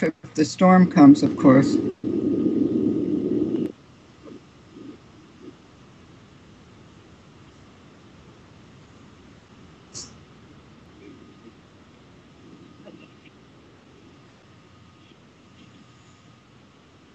if the storm comes, of course.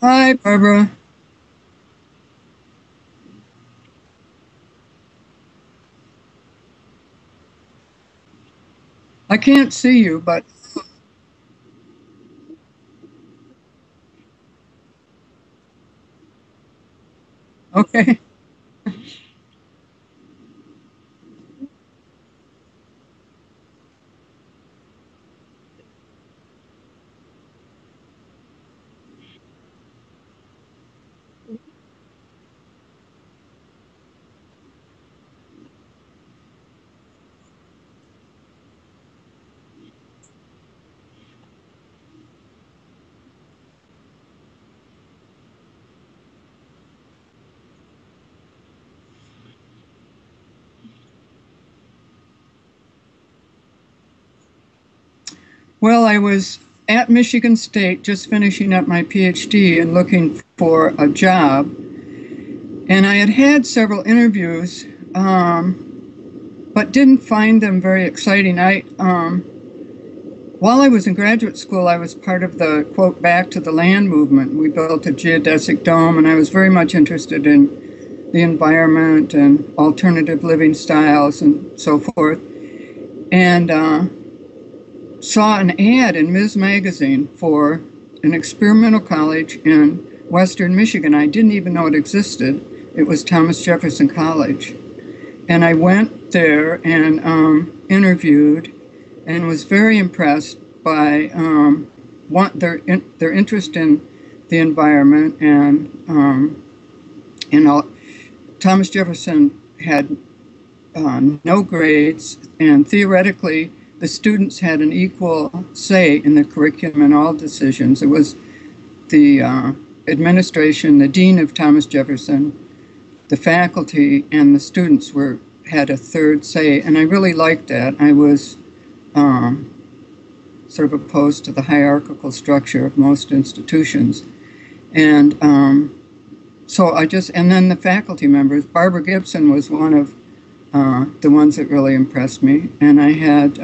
Hi, Barbara. I can't see you, but okay. Well, I was at Michigan State just finishing up my PhD and looking for a job. And I had had several interviews, but didn't find them very exciting. While I was in graduate school, I was part of the, quote, Back to the Land movement. We built a geodesic dome, and I was very much interested in the environment and alternative living styles and so forth. And saw an ad in Ms. Magazine for an experimental college in Western Michigan. I didn't even know it existed. It was Thomas Jefferson College. And I went there and interviewed and was very impressed by their interest in the environment. And Thomas Jefferson had no grades, and theoretically, the students had an equal say in the curriculum and all decisions. It was the administration, the dean of Thomas Jefferson, the faculty, and the students had a third say, and I really liked that. I was sort of opposed to the hierarchical structure of most institutions. And and then the faculty members, Barbara Gibson was one of the ones that really impressed me, and I had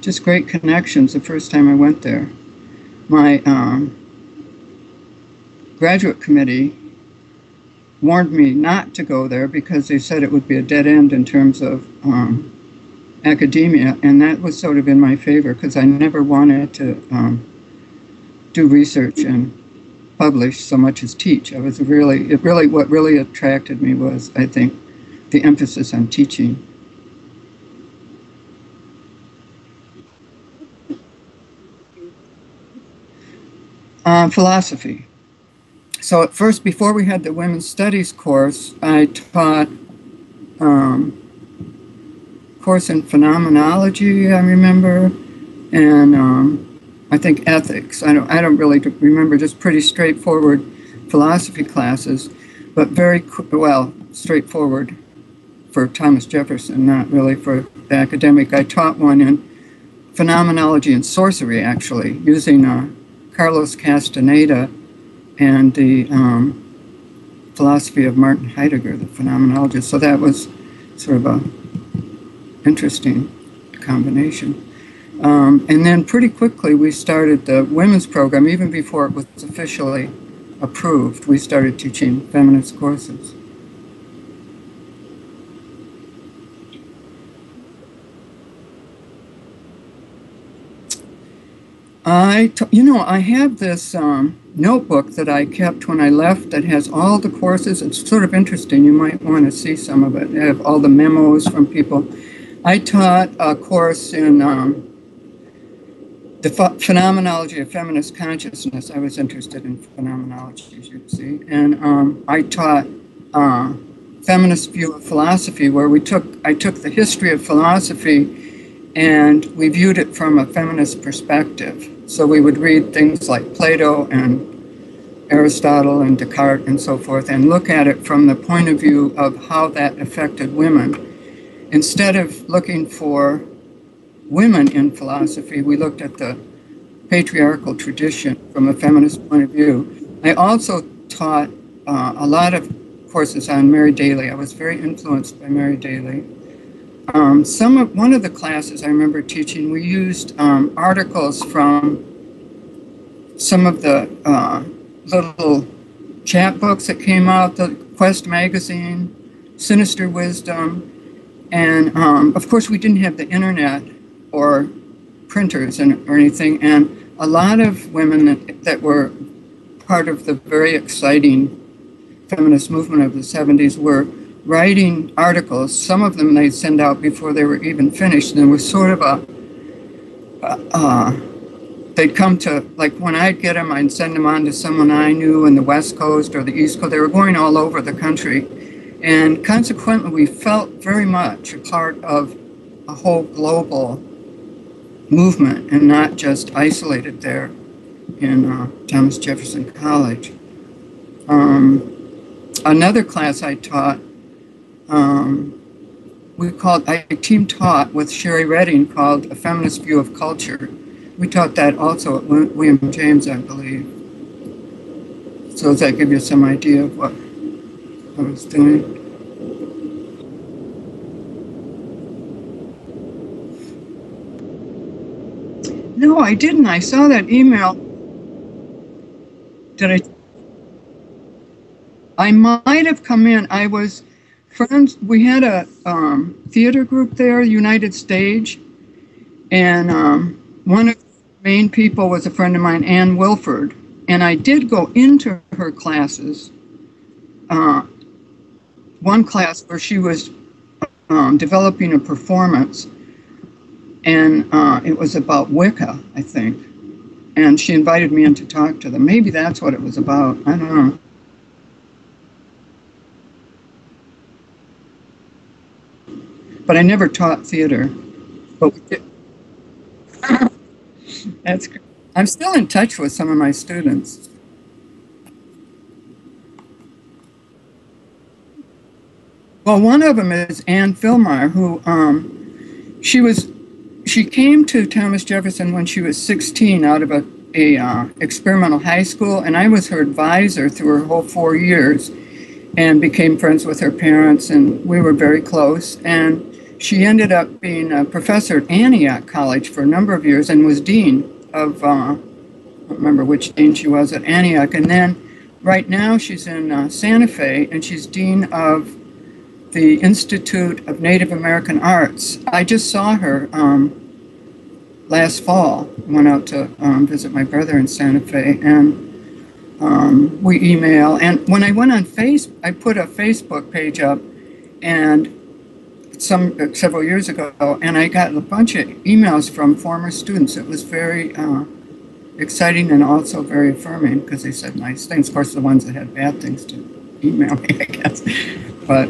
just great connections the first time I went there. My graduate committee warned me not to go there because they said it would be a dead end in terms of academia, and that was sort of in my favor because I never wanted to do research and publish so much as teach. What really attracted me was, I think, the emphasis on teaching. Philosophy. So at first, before we had the women's studies course, I taught course in phenomenology, I remember, and I think ethics. I don't really remember, just pretty straightforward philosophy classes, but very well straightforward for Thomas Jefferson, not really for the academic. I taught one in phenomenology and sorcery, actually, using Carlos Castaneda and the philosophy of Martin Heidegger, the phenomenologist. So that was sort of a interesting combination. And then pretty quickly we started the women's program, even before it was officially approved. We started teaching feminist courses. I have this notebook that I kept when I left that has all the courses. It's sort of interesting. You might want to see some of it. I have all the memos from people. I taught a course in the phenomenology of feminist consciousness. I was interested in phenomenology, as you can see. And I taught feminist view of philosophy, where I took the history of philosophy and we viewed it from a feminist perspective. So we would read things like Plato and Aristotle and Descartes and so forth and look at it from the point of view of how that affected women. Instead of looking for women in philosophy, we looked at the patriarchal tradition from a feminist point of view. I also taught a lot of courses on Mary Daly. I was very influenced by Mary Daly. One of the classes I remember teaching, we used articles from some of the little chapbooks that came out, the Quest magazine, Sinister Wisdom, and of course we didn't have the internet or printers or anything, and a lot of women that were part of the very exciting feminist movement of the 70s were writing articles. Some of them they'd send out before they were even finished, and there was sort of they'd come to, like when I'd get them, I'd send them on to someone I knew in the West Coast or the East Coast. They were going all over the country. And consequently, we felt very much a part of a whole global movement and not just isolated there in Thomas Jefferson College. Another class I taught, I team taught with Sherry Redding called A Feminist View of Culture. We taught that also at William James, I believe. So does that give you some idea of what I was doing? No, I didn't. I saw that email. I might have come in. I was friends. We had a theater group there, United Stage, and one of the main people was a friend of mine, Ann Wilford, and I did go into her classes. One class where she was developing a performance, and it was about Wicca, I think, and she invited me in to talk to them. Maybe that's what it was about. I don't know. But I never taught theater. But we did. That's good. I'm still in touch with some of my students. Well, one of them is Ann Filmar, who she came to Thomas Jefferson when she was 16 out of a experimental high school, and I was her advisor through her whole 4 years, and became friends with her parents, and we were very close. And she ended up being a professor at Antioch College for a number of years and was dean of, I don't remember which dean she was at Antioch. And then right now she's in Santa Fe, and she's dean of the Institute of Native American Arts. I just saw her last fall. Went out to visit my brother in Santa Fe, and we email. And when I went on Facebook, I put a Facebook page up, and several years ago, and I got a bunch of emails from former students. It was very exciting and also very affirming, because they said nice things. Of course, the ones that had bad things to email me, I guess. But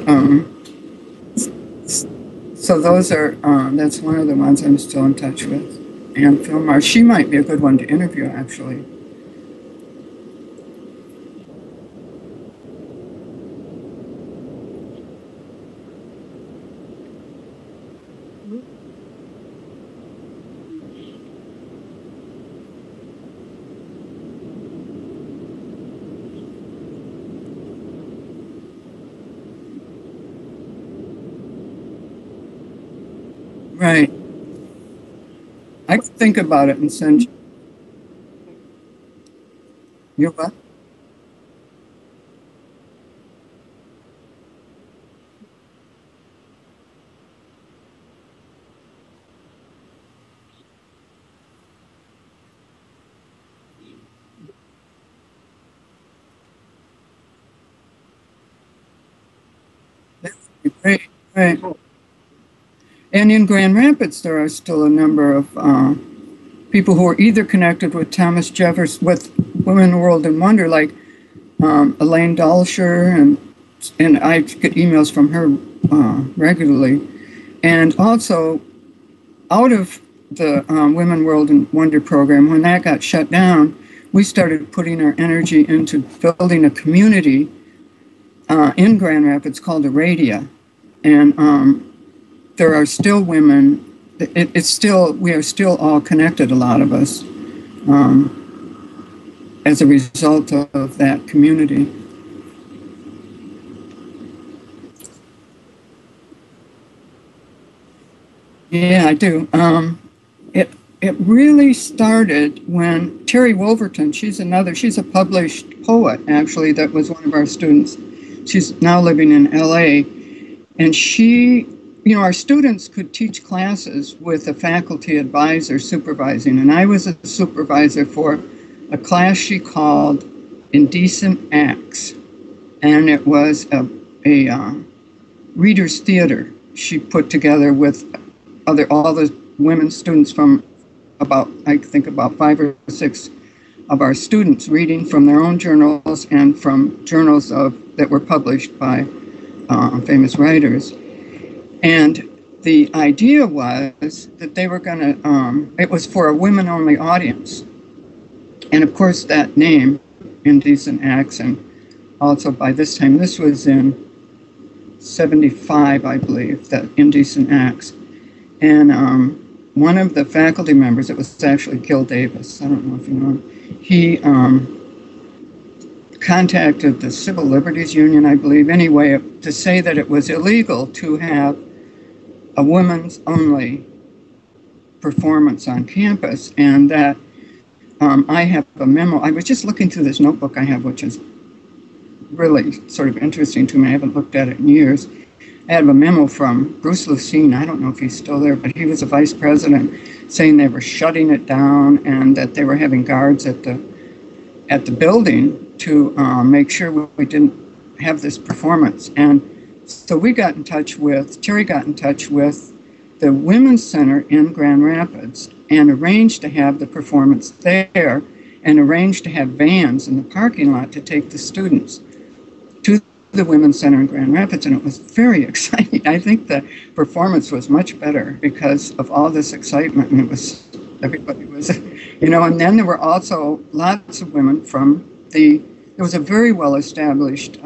so those are that's one of the ones I'm still in touch with. Ann Filmar. She might be a good one to interview, actually. Right. I could think about it and send you. You're what? That would be great. Right. And in Grand Rapids, there are still a number of people who are either connected with Thomas Jefferson, with Women, World, and Wonder, like Elaine Dalsher, and I get emails from her regularly. And also, out of the Women, World, and Wonder program, when that got shut down, we started putting our energy into building a community in Grand Rapids called Aradia. And there are still women, we are still all connected, a lot of us. as a result of that community. Yeah, I do. It really started when Terry Wolverton, she's a published poet, actually, that was one of our students. She's now living in LA. And she, our students could teach classes with a faculty advisor supervising. And I was a supervisor for a class she called Indecent Acts. And it was a reader's theater she put together with all the women students from about 5 or 6 of our students, reading from their own journals and from journals that were published by famous writers. And the idea was that they were going to, it was for a women-only audience. And of course that name, Indecent Acts, and also by this time, this was in 75, I believe, that Indecent Acts. And one of the faculty members, it was actually Gil Davis, I don't know if you know him, he contacted the Civil Liberties Union, I believe, anyway, to say that it was illegal to have a women's only performance on campus, and that I have a memo. I was just looking through this notebook I have, which is really sort of interesting to me. I haven't looked at it in years. I have a memo from Bruce Lucene. I don't know if he's still there, but he was a vice president, saying they were shutting it down and that they were having guards at the building to make sure we didn't have this performance. And so Terry got in touch with the Women's Center in Grand Rapids and arranged to have the performance there and arranged to have vans in the parking lot to take the students to the Women's Center in Grand Rapids, and it was very exciting. I think the performance was much better because of all this excitement, and everybody was, and then there were also lots of women there was a very well-established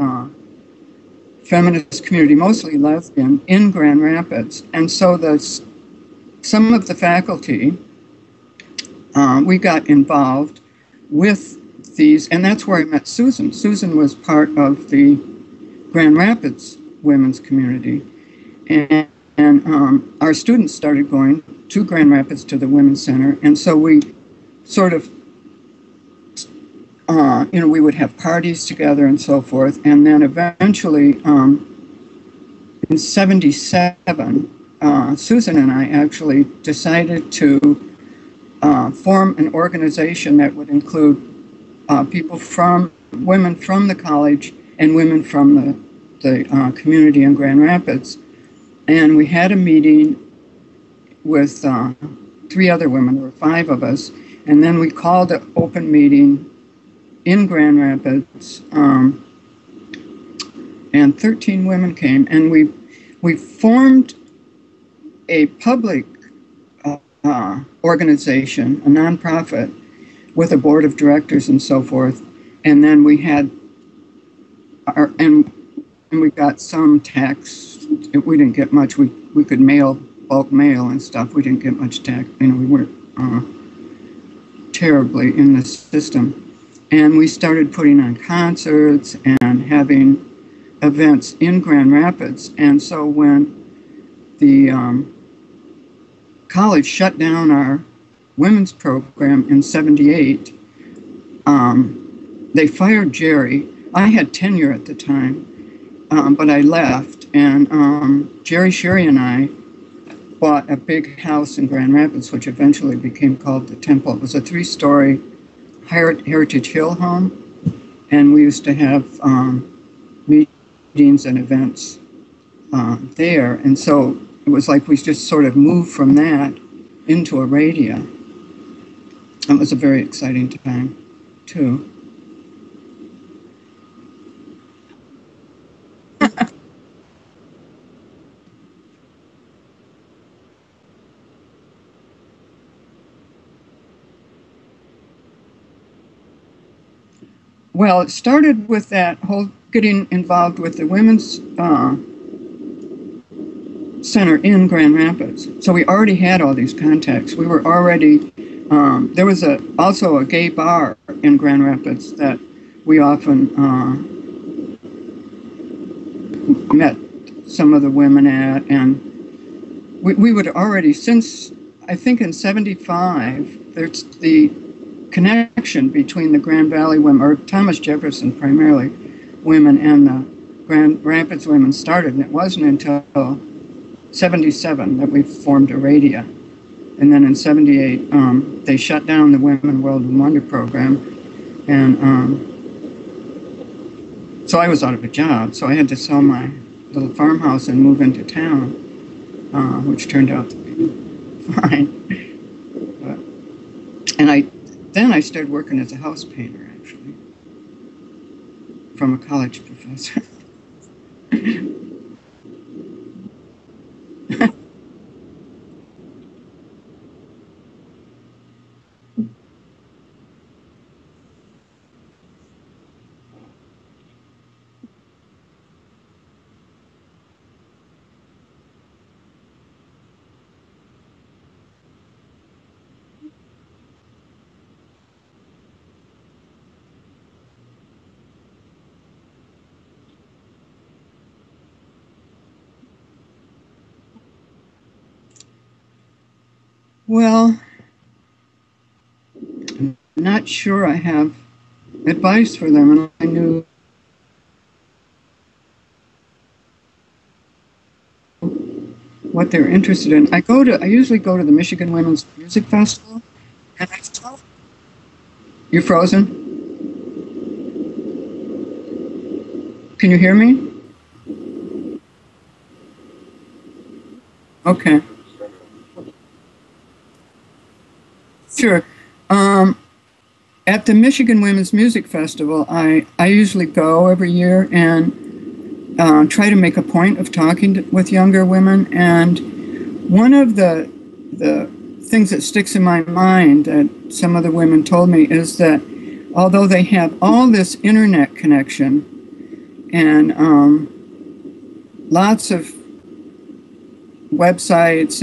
feminist community, mostly lesbian, in Grand Rapids, and so some of the faculty, we got involved with these, and that's where I met Susan. Susan was part of the Grand Rapids women's community, and our students started going to Grand Rapids to the Women's Center, and so we sort of, we would have parties together and so forth, and then eventually in 77, Susan and I actually decided to form an organization that would include women from the college and women from the community in Grand Rapids. And we had a meeting with 3 other women, there were 5 of us, and then we called an open meeting in Grand Rapids, and 13 women came, and we formed a public organization, a nonprofit, with a board of directors and so forth, and then we had and we got some tax. We didn't get much. We could bulk mail and stuff. We didn't get much tax. We weren't terribly in the system. And we started putting on concerts and having events in Grand Rapids. And so when the college shut down our women's program in 78, they fired Jerry. I had tenure at the time, but I left. And Jerry Sherry and I bought a big house in Grand Rapids, which eventually became called the Temple. It was a 3-story Heritage Hill home, and we used to have meetings and events there. And so it was like we just sort of moved from that into a radio. It was a very exciting time, too. Well, it started with that whole getting involved with the Women's Center in Grand Rapids. So we already had all these contacts. We were already There was also a gay bar in Grand Rapids that we often met some of the women at, and we would already, since I think in '75, there's the connection between the Grand Valley women, or Thomas Jefferson primarily, women, and the Grand Rapids women started, and it wasn't until '77 that we formed Aradia. And then in '78, they shut down the Women World and Wonder program. And so I was out of a job, so I had to sell my little farmhouse and move into town, which turned out to be fine. Then I started working as a house painter, actually, from a college professor. Well, I'm not sure I have advice for them, and I knew what they're interested in. I usually go to the Michigan Women's Music Festival, and I tell. You frozen? Can you hear me? Okay. Sure. At the Michigan Women's Music Festival, I usually go every year and try to make a point of talking with younger women. And one of the things that sticks in my mind that some of the women told me is that although they have all this internet connection and lots of websites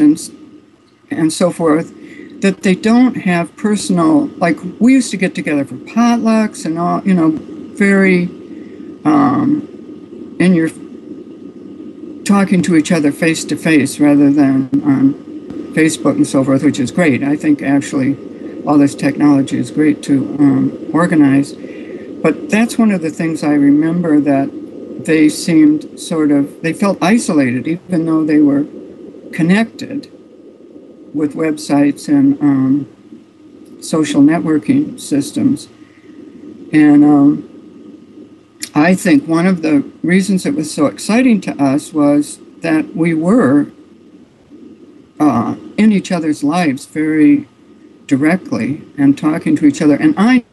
and so forth, that they don't have personal, like we used to get together for potlucks and all, very in your talking to each other face to face rather than on Facebook and so forth, which is great. I think actually all this technology is great to organize. But that's one of the things I remember, that they seemed they felt isolated, even though they were connected with websites and social networking systems. And I think one of the reasons it was so exciting to us was that we were in each other's lives very directly and talking to each other. And I